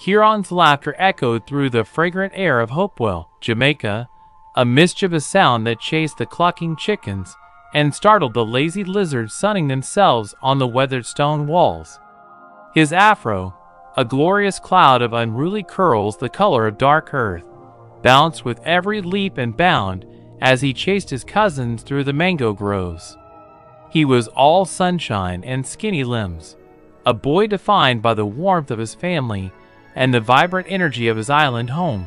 Kieran's laughter echoed through the fragrant air of Hopewell, Jamaica, a mischievous sound that chased the clucking chickens and startled the lazy lizards sunning themselves on the weathered stone walls. His afro, a glorious cloud of unruly curls the color of dark earth, bounced with every leap and bound as he chased his cousins through the mango groves. He was all sunshine and skinny limbs, a boy defined by the warmth of his family and the vibrant energy of his island home.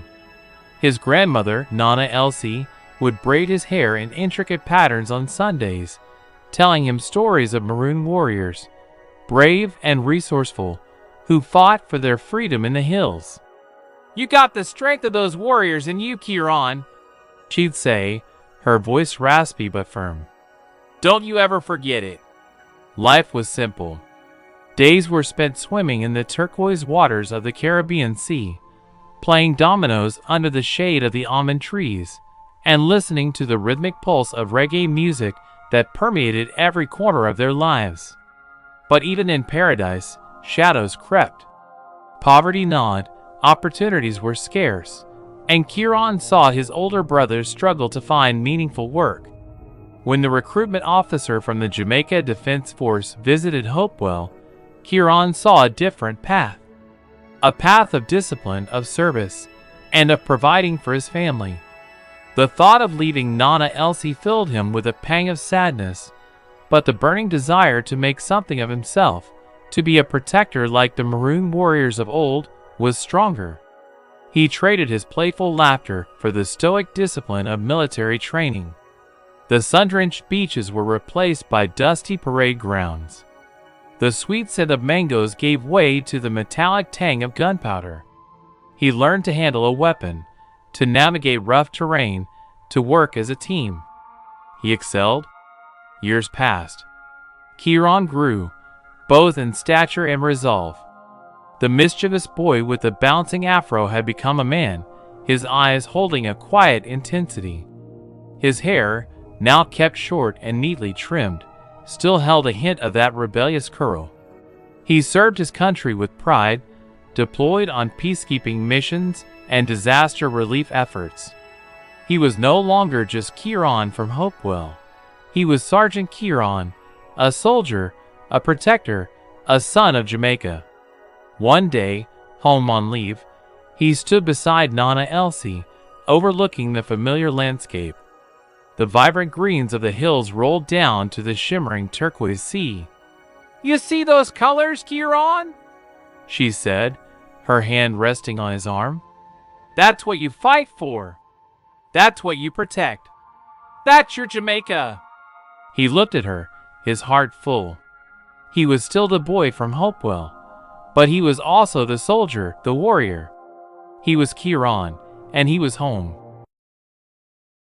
His grandmother, Nana Elsie, would braid his hair in intricate patterns on Sundays, telling him stories of maroon warriors, brave and resourceful, who fought for their freedom in the hills. "You got the strength of those warriors in you, Kieran," she'd say, her voice raspy but firm. "Don't you ever forget it." Life was simple. Days were spent swimming in the turquoise waters of the Caribbean Sea, playing dominoes under the shade of the almond trees, and listening to the rhythmic pulse of reggae music that permeated every corner of their lives. But even in paradise, shadows crept. Poverty gnawed, opportunities were scarce, and Kieran saw his older brothers struggle to find meaningful work. When the recruitment officer from the Jamaica Defense Force visited Hopewell, Kieran saw a different path. A path of discipline, of service, and of providing for his family. The thought of leaving Nana Elsie filled him with a pang of sadness, but the burning desire to make something of himself, to be a protector like the maroon warriors of old, was stronger. He traded his playful laughter for the stoic discipline of military training. The sun-drenched beaches were replaced by dusty parade grounds. The sweet scent of mangoes gave way to the metallic tang of gunpowder. He learned to handle a weapon, to navigate rough terrain, to work as a team. He excelled. Years passed. Kieran grew, both in stature and resolve. The mischievous boy with the bouncing afro had become a man, his eyes holding a quiet intensity. His hair, now kept short and neatly trimmed, still held a hint of that rebellious curl. He served his country with pride, deployed on peacekeeping missions and disaster relief efforts. He was no longer just Kieran from Hopewell. He was Sergeant Kieran, a soldier, a protector, a son of Jamaica. One day, home on leave, he stood beside Nana Elsie, overlooking the familiar landscape. The vibrant greens of the hills rolled down to the shimmering turquoise sea. "You see those colors, Kieran?" she said, her hand resting on his arm. "That's what you fight for. That's what you protect. That's your Jamaica." He looked at her, his heart full. He was still the boy from Hopewell, but he was also the soldier, the warrior. He was Kieran, and he was home.